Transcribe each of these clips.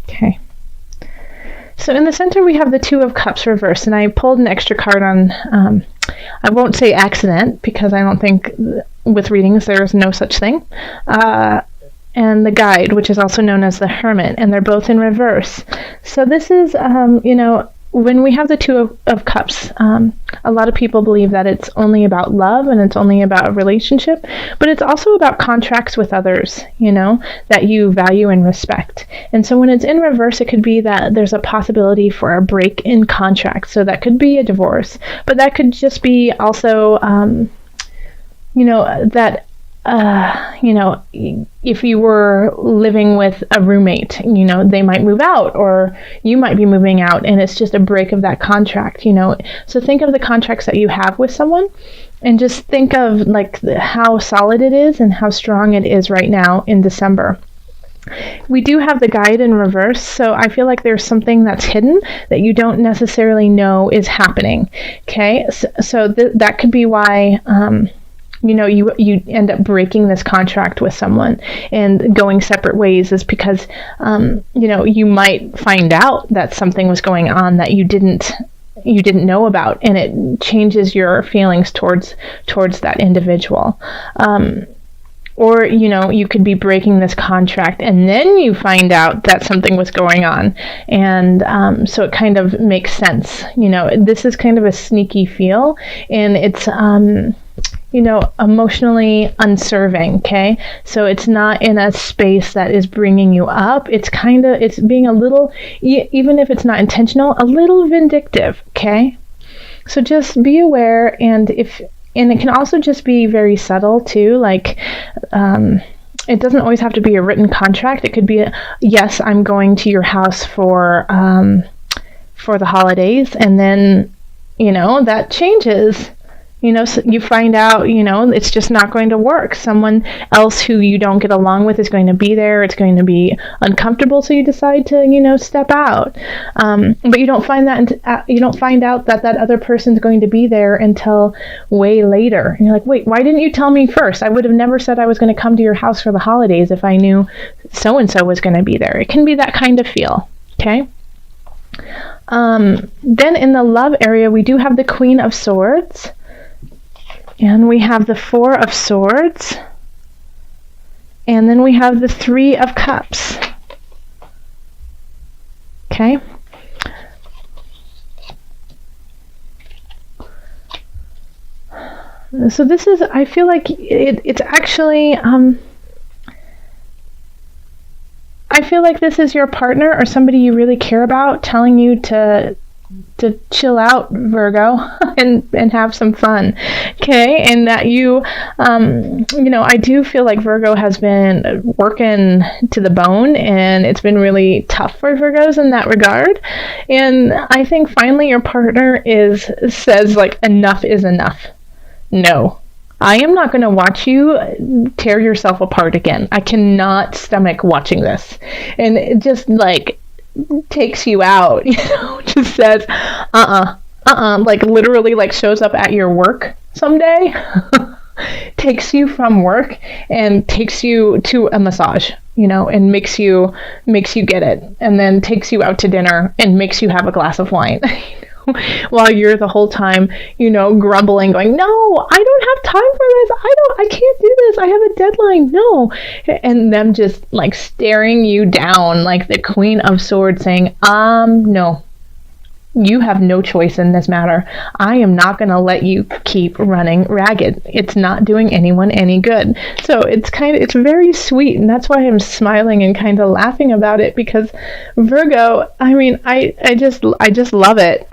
Okay. So in the center we have the Two of Cups reversed, and I pulled an extra card on, I won't say accident, because I don't think with readings there's no such thing, and the Guide, which is also known as the Hermit, and they're both in reverse. So this is, when we have the Two of Cups, a lot of people believe that it's only about love and it's only about a relationship, but it's also about contracts with others, that you value and respect. And so when it's in reverse, it could be that there's a possibility for a break in contract. So that could be a divorce, but that could just be also, if you were living with a roommate, they might move out, or you might be moving out, and it's just a break of that contract, So think of the contracts that you have with someone, and just think of how solid it is and how strong it is right now in December. We do have the Guide in reverse, so I feel like there's something that's hidden that you don't necessarily know is happening. Okay, so that could be why you end up breaking this contract with someone and going separate ways, is because you might find out that something was going on that you didn't know about, and it changes your feelings towards that individual. Or, you could be breaking this contract and then you find out that something was going on. And so it kind of makes sense. This is kind of a sneaky feel, and it's, emotionally unserving, okay? So it's not in a space that is bringing you up. It's being a little, even if it's not intentional, a little vindictive, okay? So just be aware, and it can also just be very subtle too, it doesn't always have to be a written contract. It could be, yes, I'm going to your house for the holidays, and then, that changes. So you find out, it's just not going to work. Someone else who you don't get along with is going to be there. It's going to be uncomfortable, so you decide to, step out. But you don't find out that other person's going to be there until way later. And you're like, wait, why didn't you tell me first? I would have never said I was going to come to your house for the holidays if I knew so-and-so was going to be there. It can be that kind of feel, okay? Then in the love area, we do have the Queen of Swords. And we have the Four of Swords. And then we have the Three of Cups. Okay. So this is, I feel like it's actually, I feel like this is your partner or somebody you really care about telling you to chill out, Virgo, and have some fun, okay? And that I do feel like Virgo has been working to the bone, and it's been really tough for Virgos in that regard. And I think finally your partner says enough is enough. No, I am not going to watch you tear yourself apart again. I cannot stomach watching this. And it just takes you out, just says, literally shows up at your work someday, takes you from work and takes you to a massage, and makes you get it, and then takes you out to dinner and makes you have a glass of wine. While you're the whole time, grumbling, going, no, I don't have time for this. I can't do this. I have a deadline. No. And them just staring you down like the Queen of Swords, saying, no, you have no choice in this matter. I am not going to let you keep running ragged. It's not doing anyone any good. So it's very sweet. And that's why I'm smiling and kind of laughing about it, because Virgo, I just love it.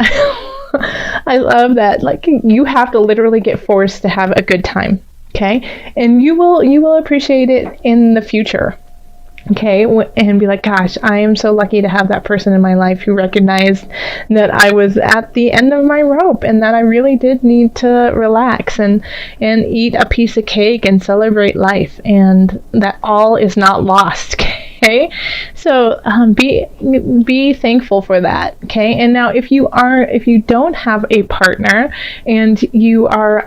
I love that. You have to literally get forced to have a good time. Okay. And you will appreciate it in the future. Okay, and be like, gosh, I am so lucky to have that person in my life who recognized that I was at the end of my rope, and that I really did need to relax and eat a piece of cake and celebrate life, and that all is not lost. Okay, so be thankful for that. Okay, and now if you don't have a partner and you are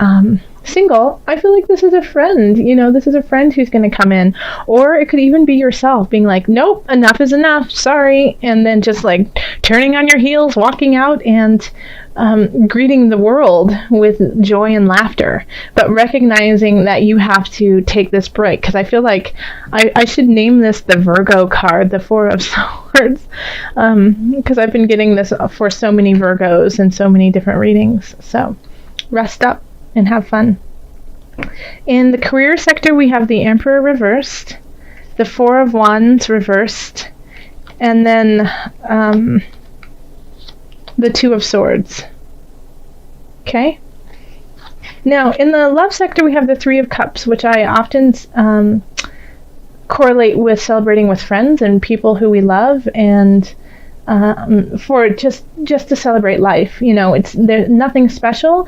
single, I feel like this is a friend. This is a friend who's going to come in. Or it could even be yourself being like, nope, enough is enough, sorry. And then just like turning on your heels, walking out and greeting the world with joy and laughter. But recognizing that you have to take this break. Because I feel like I should name this the Virgo card, the Four of Swords. Because I've been getting this for so many Virgos and so many different readings. So rest up and have fun. In the career sector, we have the Emperor reversed, the Four of Wands reversed, and then the Two of Swords. Okay? Now, in the love sector, we have the Three of Cups, which I often correlate with celebrating with friends and people who we love, and for just to celebrate life. It's there's nothing special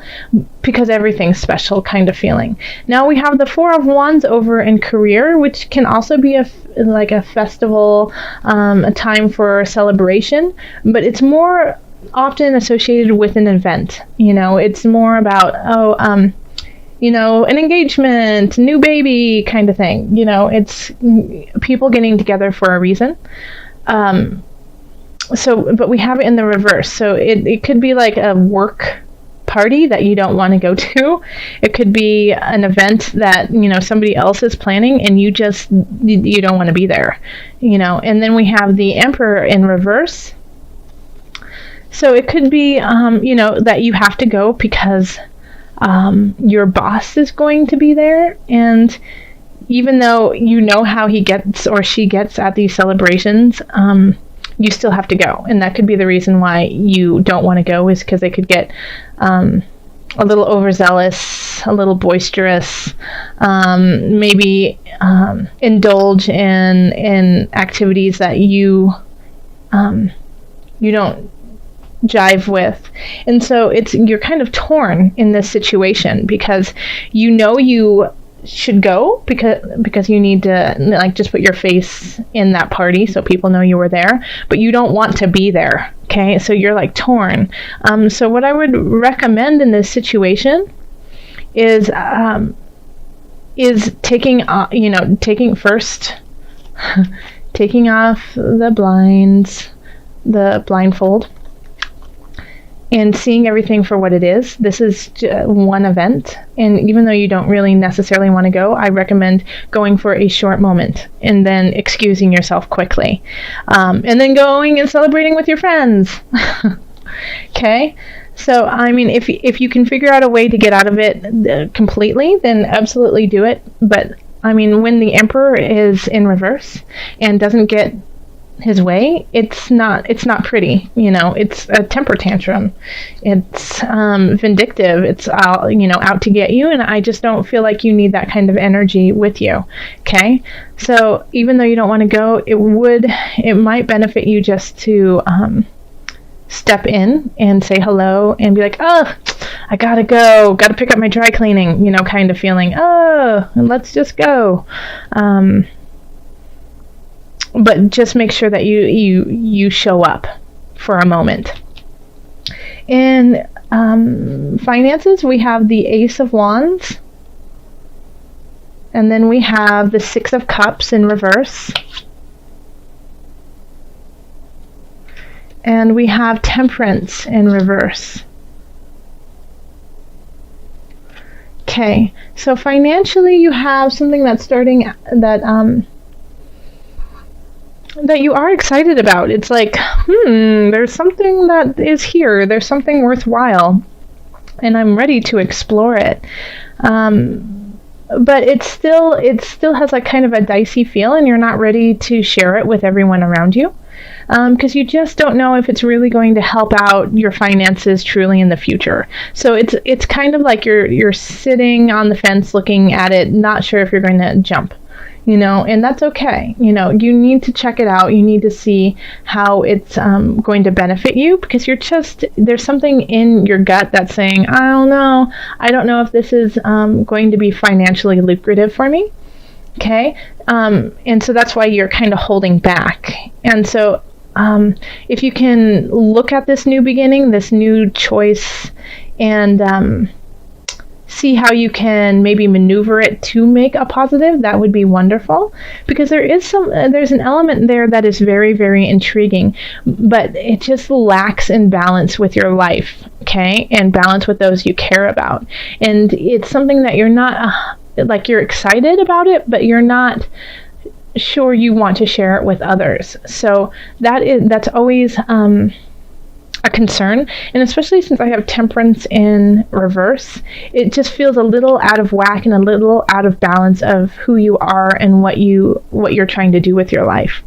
because everything's special kind of feeling. Now we have the Four of Wands over in career, which can also be like a festival, a time for celebration, but it's more often associated with an event. It's more about, an engagement, new baby kind of thing. It's people getting together for a reason. But we have it in the reverse. So it could be like a work party that you don't want to go to. It could be an event that, somebody else is planning and you don't want to be there, And then we have the Emperor in reverse. So it could be, that you have to go because your boss is going to be there. And even though how he gets or she gets at these celebrations, you still have to go. And that could be the reason why you don't want to go, is because they could get a little overzealous, a little boisterous, maybe indulge in activities that you don't jive with. And so you're kind of torn in this situation because you should go because you need to like just put your face in that party so people know you were there, but you don't want to be there. Okay, so you're like torn. So what I would recommend in this situation is taking taking off the blinds, the blindfold, and seeing everything for what it is. This is one event, and even though you don't really necessarily want to go, I recommend going for a short moment and then excusing yourself quickly, and then going and celebrating with your friends. Okay? So, if you can figure out a way to get out of it completely, then absolutely do it. But, when the Emperor is in reverse and doesn't get his way, it's not pretty. It's a temper tantrum. It's vindictive. It's out to get you, and I just don't feel like you need that kind of energy with you. Okay, so even though you don't want to go, it might benefit you just to step in and say hello and be like, oh, I gotta pick up my dry cleaning, kind of feeling, oh, let's just go. But just make sure that you show up for a moment. In finances, we have the Ace of Wands. And then we have the Six of Cups in reverse. And we have Temperance in reverse. Okay, so financially you have something that's starting that you are excited about. It's like, there's something that is here. There's something worthwhile, and I'm ready to explore it. But it still has like kind of a dicey feel, and you're not ready to share it with everyone around you, because you just don't know if it's really going to help out your finances truly in the future. So it's kind of like you're sitting on the fence looking at it, not sure if you're going to jump. And that's okay. You need to check it out. You need to see how it's going to benefit you, because there's something in your gut that's saying, I don't know. I don't know if this is going to be financially lucrative for me. Okay. And so that's why you're kind of holding back. And so if you can look at this new beginning, this new choice, and see how you can maybe maneuver it to make a positive, that would be wonderful, because there's an element there that is very, very intriguing, but it just lacks in balance with your life, okay, and balance with those you care about. And it's something that you're not like, you're excited about it, but you're not sure you want to share it with others. So that's always a concern, and especially since I have Temperance in reverse, it just feels a little out of whack and a little out of balance of who you are and what you're trying to do with your life.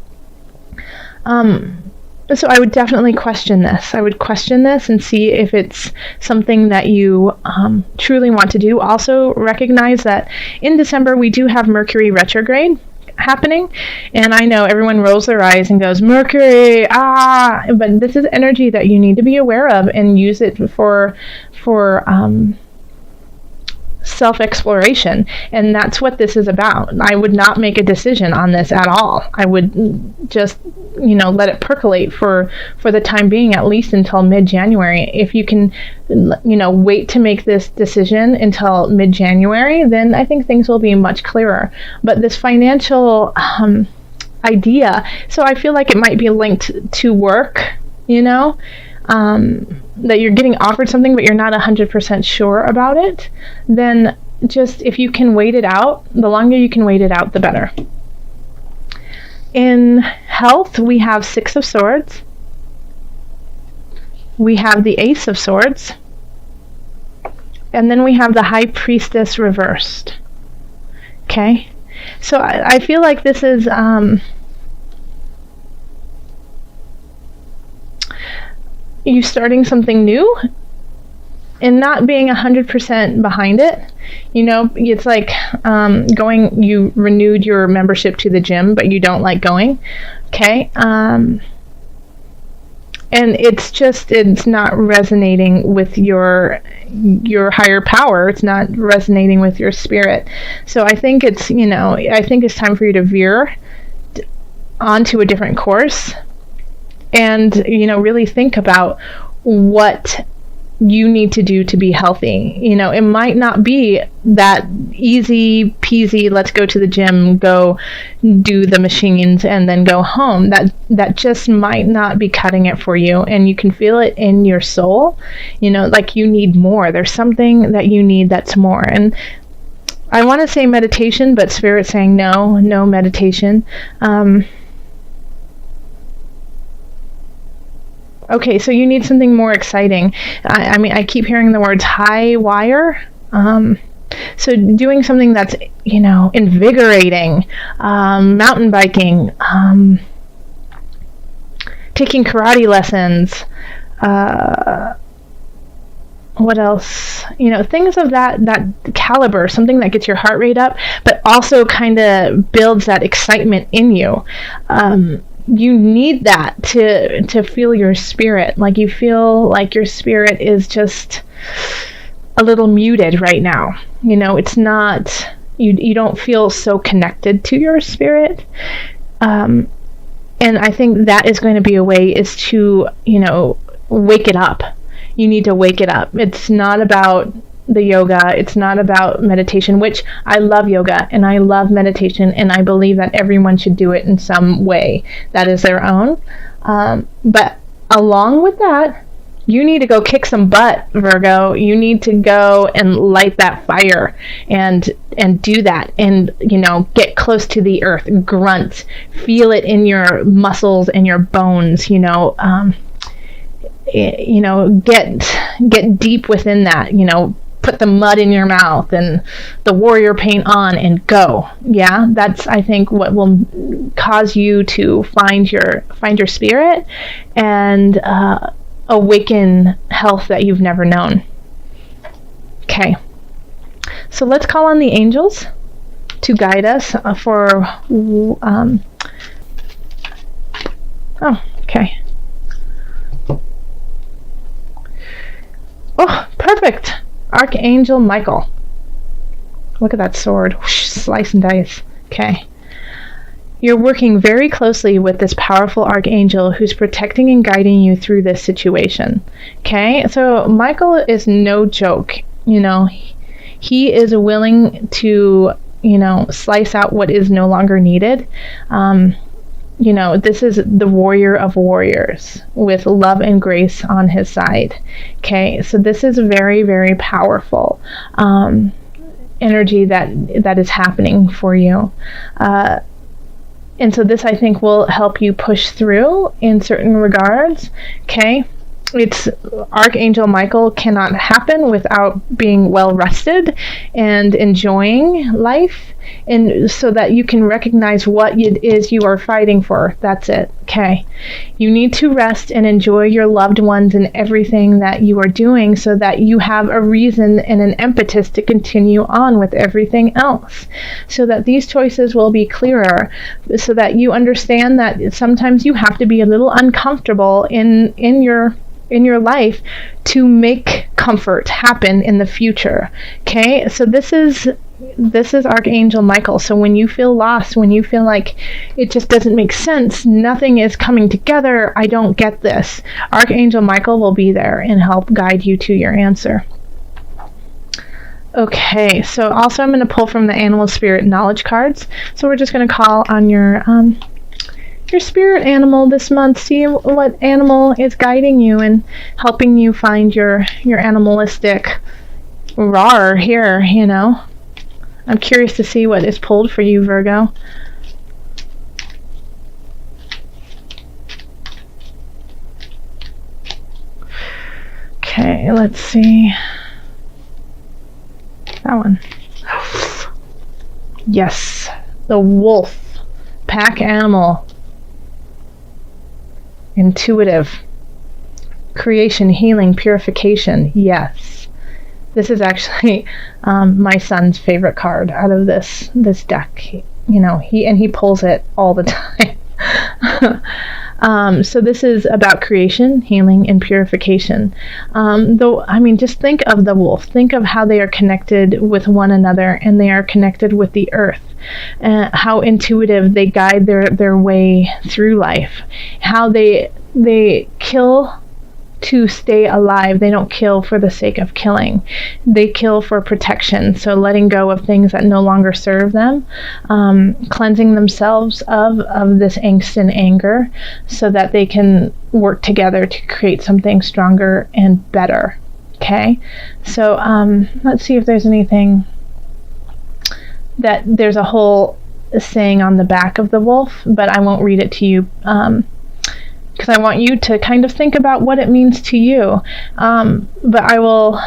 So I would definitely question this. I would question this and see if it's something that you truly want to do. Also recognize that in December we do have Mercury retrograde happening, and I know everyone rolls their eyes and goes, Mercury, but this is energy that you need to be aware of and use it for self-exploration, and that's what this is about. I would not make a decision on this at all. I would just let it percolate for the time being, at least until mid-January. If you can wait to make this decision until mid-January, then I think things will be much clearer. But this financial idea, so I feel like it might be linked to work, that you're getting offered something but you're not 100% sure about it, then just, if you can wait it out, the longer you can wait it out, the better. In health, we have Six of Swords, we have the Ace of Swords, and then we have the High Priestess reversed. Okay, so I feel like this is you starting something new and not being 100% behind it. It's like you renewed your membership to the gym, but you don't like going. Okay. And it's not resonating with your higher power. It's not resonating with your spirit. So I think it's time for you to veer onto a different course and really think about what you need to do to be healthy. It might not be that easy peasy, let's go to the gym, go do the machines, and then go home. That just might not be cutting it for you, and you can feel it in your soul, like you need more. There's something that you need that's more. And I want to say meditation, but Spirit's saying no meditation. Okay, so you need something more exciting. I keep hearing the words high wire. So doing something that's, invigorating, mountain biking, taking karate lessons, what else? Things of that caliber, something that gets your heart rate up, but also kind of builds that excitement in you. You need that to feel your spirit. Like, you feel like your spirit is just a little muted right now. It's not, you don't feel so connected to your spirit. And I think that is going to be a way, is to, wake it up. You need to wake it up. It's not about the yoga. It's not about meditation, which I love yoga and I love meditation, and I believe that everyone should do it in some way that is their own. But along with that, you need to go kick some butt, Virgo. You need to go and light that fire and do that, and get close to the earth, grunt, feel it in your muscles and your bones, get deep within that, put the mud in your mouth and the warrior paint on and go. Yeah, that's, I think, what will cause you to find your spirit and awaken health that you've never known. Okay, so let's call on the angels to guide us for okay. Oh, perfect. Archangel Michael. Look at that sword. Whoosh, slice and dice. Okay. You're working very closely with this powerful archangel who's protecting and guiding you through this situation. Okay? So Michael is no joke. He is willing to, slice out what is no longer needed. This is the warrior of warriors with love and grace on his side. Okay, so this is very, very powerful energy that is happening for you. And so this, I think, will help you push through in certain regards. Okay. It's Archangel Michael cannot happen without being well rested and enjoying life, and so that you can recognize what it is you are fighting for. That's it. Okay. You need to rest and enjoy your loved ones and everything that you are doing, so that you have a reason and an impetus to continue on with everything else, so that these choices will be clearer, so that you understand that sometimes you have to be a little uncomfortable in your life to make comfort happen in the future. Okay, so this is Archangel Michael. So when you feel lost, when you feel like it just doesn't make sense, nothing is coming together, I don't get this, Archangel Michael will be there and help guide you to your answer. Okay, so also I'm going to pull from the Animal Spirit Knowledge cards. So we're just going to call on your spirit animal this month. See what animal is guiding you and helping you find your animalistic roar here, I'm curious to see what is pulled for you, Virgo. Okay, let's see. That one. Yes, the wolf, pack animal. Intuitive, creation, healing, purification. Yes, this is actually my son's favorite card out of this deck. He pulls it all the time. So this is about creation, healing, and purification. Just think of the wolf. Think of how they are connected with one another, and they are connected with the earth. How intuitive they guide their way through life. How they kill to stay alive. They don't kill for the sake of killing. They kill for protection. So letting go of things that no longer serve them, cleansing themselves of this angst and anger, so that they can work together to create something stronger and better. Okay, so let's see if there's anything that there's a whole saying on the back of the wolf, but I won't read it to you because I want you to kind of think about what it means to you. But I will.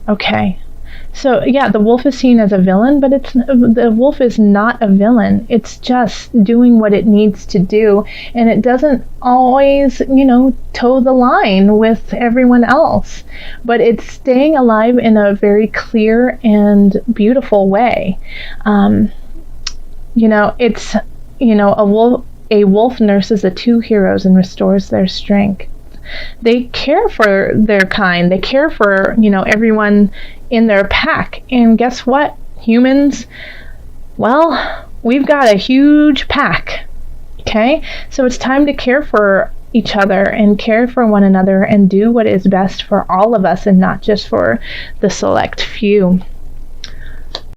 Okay. So yeah, the wolf is seen as a villain, but the wolf is not a villain. It's just doing what it needs to do, and it doesn't always, toe the line with everyone else, but it's staying alive in a very clear and beautiful way. It's a wolf nurses the two heroes and restores their strength. They care for their kind. They care for, everyone in their pack. And guess what, humans? Well, we've got a huge pack. Okay? So it's time to care for each other and care for one another and do what is best for all of us and not just for the select few.